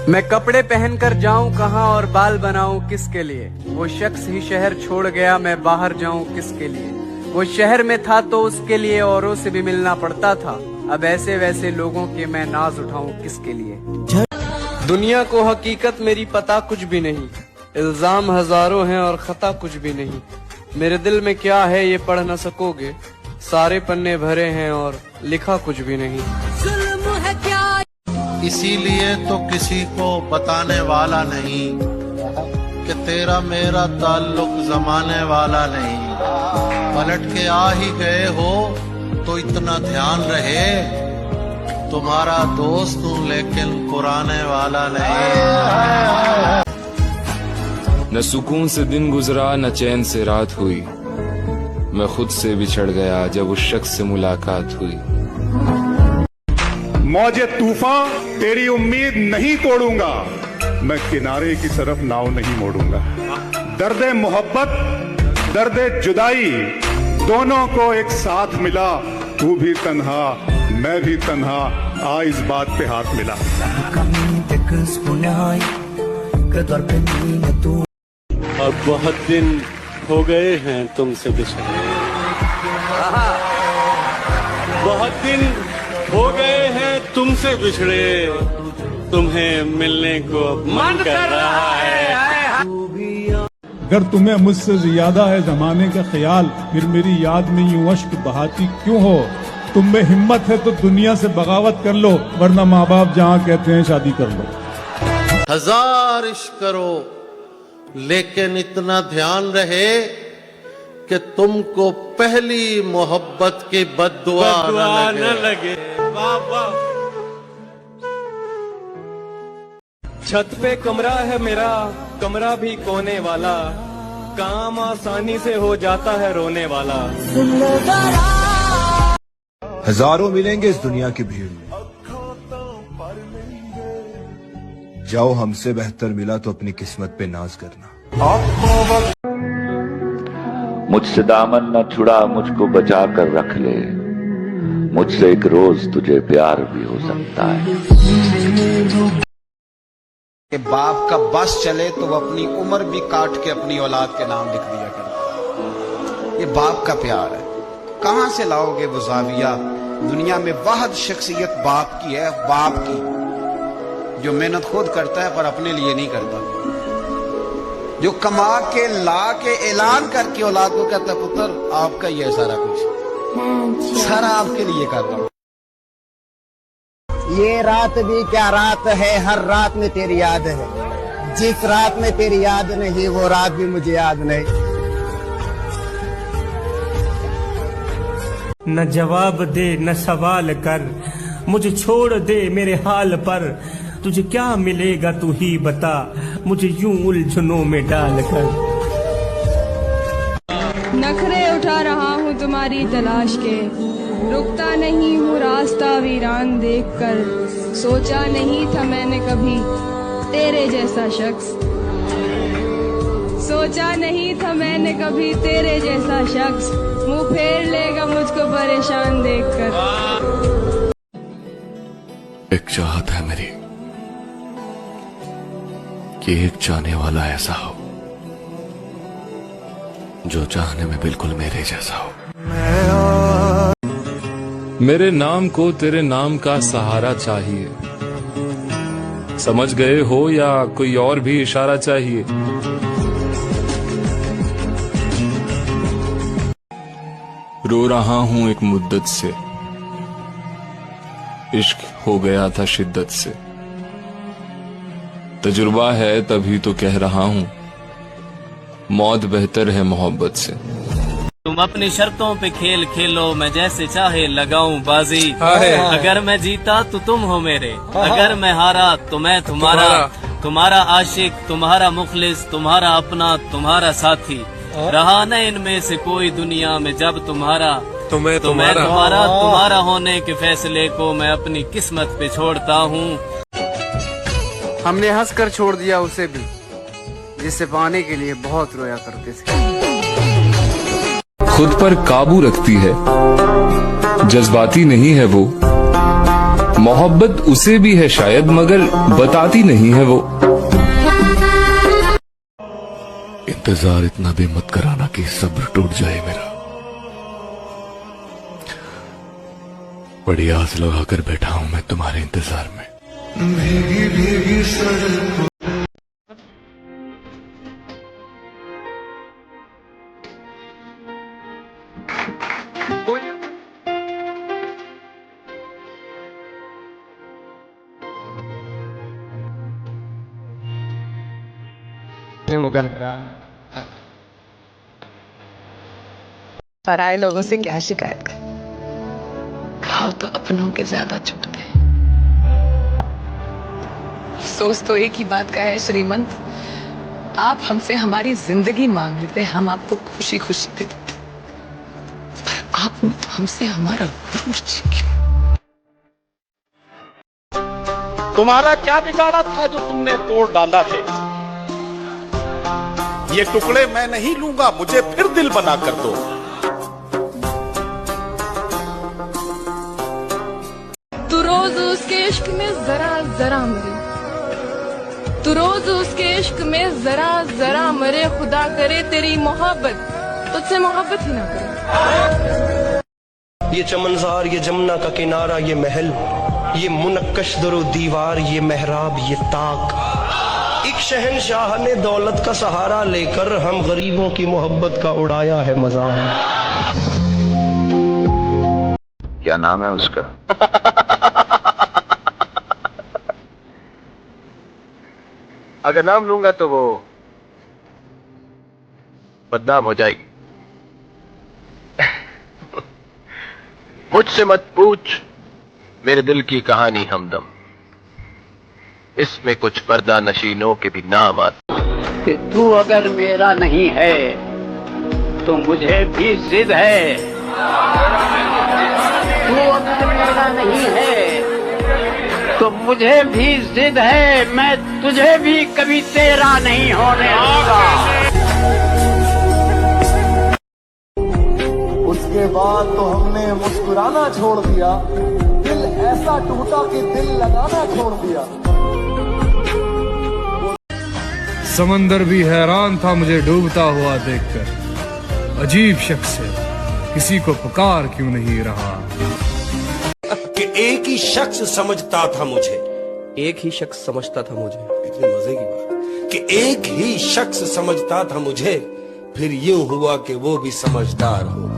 मैं कपड़े पहनकर जाऊं कहां और बाल बनाऊं किसके लिए। वो शख्स ही शहर छोड़ गया, मैं बाहर जाऊं किसके लिए। वो शहर में था तो उसके लिए औरों से भी मिलना पड़ता था। अब ऐसे वैसे लोगों के मैं नाज उठाऊं किसके लिए। दुनिया को हकीकत मेरी पता कुछ भी नहीं, इल्जाम हजारों हैं और खता कुछ भी नहीं। मेरे दिल में क्या है ये पढ़ न सकोगे, सारे पन्ने भरे हैं और लिखा कुछ भी नहीं। इसीलिए तो किसी को बताने वाला नहीं कि तेरा मेरा ताल्लुक जमाने वाला नहीं। पलट के आ ही गए हो तो इतना ध्यान रहे, तुम्हारा दोस्त हूँ लेकिन पुराने वाला नहीं। न सुकून से दिन गुजरा न चैन से रात हुई, मैं खुद से बिछड़ गया जब उस शख्स से मुलाकात हुई। मौजे तूफान तेरी उम्मीद नहीं तोड़ूंगा, मैं किनारे की तरफ नाव नहीं मोड़ूंगा। दर्दे मोहब्बत दर्दे जुदाई दोनों को एक साथ मिला, तू भी तन्हा मैं भी तन्हा, आ इस बात पे हाथ मिला। अब बहुत दिन हो गए हैं तुमसे बिछड़े, बहुत दिन हो गए हैं तुमसे बिछड़े, तुम्हें मिलने को मन कर रहा है। अगर तुम्हें मुझसे ज्यादा है जमाने का ख्याल, फिर मेरी याद में यूं अश्क बहाती क्यों हो। तुम में हिम्मत है तो दुनिया से बगावत कर लो, वरना माँ बाप जहाँ कहते हैं शादी कर लो। हजार इश्क करो लेकिन इतना ध्यान रहे कि तुमको पहली मोहब्बत की बद्दुआ न लगे। वाह वाह। छत पे कमरा है मेरा, कमरा भी कोने वाला, काम आसानी से हो जाता है रोने वाला। हजारों मिलेंगे इस दुनिया की भीड़ में, जाओ हमसे बेहतर मिला तो अपनी किस्मत पे नाज करना। मुझसे दामन न छुड़ा, मुझको बचा कर रख ले, मुझसे एक रोज तुझे प्यार भी हो सकता है। कि बाप का बस चले तो वो अपनी उम्र भी काट के अपनी औलाद के नाम लिख दिया करता। ये बाप का प्यार है, कहां से लाओगे वो जाविया। दुनिया में वाहद शख्सियत बाप की है, बाप की जो मेहनत खुद करता है पर अपने लिए नहीं करता, जो कमा के ला के ऐलान करके औलाद को कहता है पुत्र आपका ही है सारा कुछ, सारा आपके लिए कर रहा हूं। ये रात भी क्या रात है, हर रात में तेरी याद है। जिस रात में तेरी याद नहीं वो रात भी मुझे याद नहीं। न जवाब दे न सवाल कर, मुझे छोड़ दे मेरे हाल पर। तुझे क्या मिलेगा तू ही बता, मुझे यूं उलझनों में डाल कर। नखरे उठा रहा हूँ तुम्हारी तलाश के, रुकता नहीं हूँ रास्ता वीरान देखकर। सोचा नहीं था मैंने कभी तेरे जैसा शख्स, सोचा नहीं था मैंने कभी तेरे जैसा शख्स मुंह फेर लेगा मुझको परेशान देखकर। एक चाहत है मेरी कि एक चाहने वाला ऐसा हो जो चाहने में बिल्कुल मेरे जैसा हो। मेरे नाम को तेरे नाम का सहारा चाहिए, समझ गए हो या कोई और भी इशारा चाहिए। रो रहा हूं एक मुद्दत से, इश्क हो गया था शिद्दत से। तजुर्बा है तभी तो कह रहा हूं, मौत बेहतर है मोहब्बत से। तुम अपनी शर्तों पे खेल खेलो, मैं जैसे चाहे लगाऊं बाजी। अगर मैं जीता तो तुम हो मेरे, अगर मैं हारा तो मैं तुम्हारा। तुम्हारा आशिक, तुम्हारा मुखलिस, तुम्हारा अपना, तुम्हारा साथी। रहा न इनमें से कोई दुनिया में जब तुम्हारा, तो मैं तुम्हारा होने के फैसले को मैं अपनी किस्मत पे छोड़ता हूँ। हमने हंस कर छोड़ दिया उसे भी, जिसे पाने के लिए बहुत रोया करते थे। खुद पर काबू रखती है, जज्बाती नहीं है वो, मोहब्बत उसे भी है शायद, मगर बताती नहीं है वो। इंतजार इतना भी मत कराना कि सब्र टूट जाए मेरा। बड़ी आस लगाकर बैठा हूं मैं तुम्हारे इंतजार में। भीगी भीगी सड़कों पराए लोगों से क्या शिकायत कर, खाओ तो अपनों के ज्यादा चुटते। सोच तो एक ही बात का है श्रीमंत, आप हमसे हमारी जिंदगी मांग लेते, हम आपको खुशी खुशी दे देते, आपने तो हमसे हमारा गुरूर छीन लिया। तुम्हारा क्या बिगाड़ा था जो तुमने तोड़ डाला है? ये टुकड़े मैं नहीं लूंगा, मुझे फिर दिल बना कर दो। तू रोज उसके इश्क में जरा जरा मरे, तू रोज उसके इश्क में जरा जरा मरे, खुदा करे तेरी मोहब्बत तुझसे मोहब्बत ही ना करे। ये चमनजार, ये जमुना का किनारा, ये महल, ये मुनक्कश दरो दीवार, ये मेहराब, ये ताक, एक शहनशाह ने दौलत का सहारा लेकर हम गरीबों की मोहब्बत का उड़ाया है मजाक। क्या नाम है उसका? अगर नाम लूंगा तो वो बदनाम हो जाएगी। मुझसे मत पूछ मेरे दिल की कहानी हमदम, इसमें कुछ पर्दा नशीनों के भी नाम आते। कि तू अगर मेरा नहीं है तो मुझे भी जिद है, तू अगर मेरा नहीं है तो मुझे भी जिद है, मैं तुझे भी कभी तेरा नहीं होने दूंगा। उसके बाद तो हमने मुस्कुराना छोड़ दिया, दिल ऐसा टूटा कि दिल लगाना छोड़ दिया। समंदर भी हैरान था मुझे डूबता हुआ देखकर, अजीब शख्स है, किसी को पुकार क्यों नहीं रहा। कि एक ही शख्स समझता था मुझे, एक ही शख्स समझता था मुझे, इतनी मजे की बात कि एक ही शख्स समझता था मुझे, फिर यूं हुआ कि वो भी समझदार हो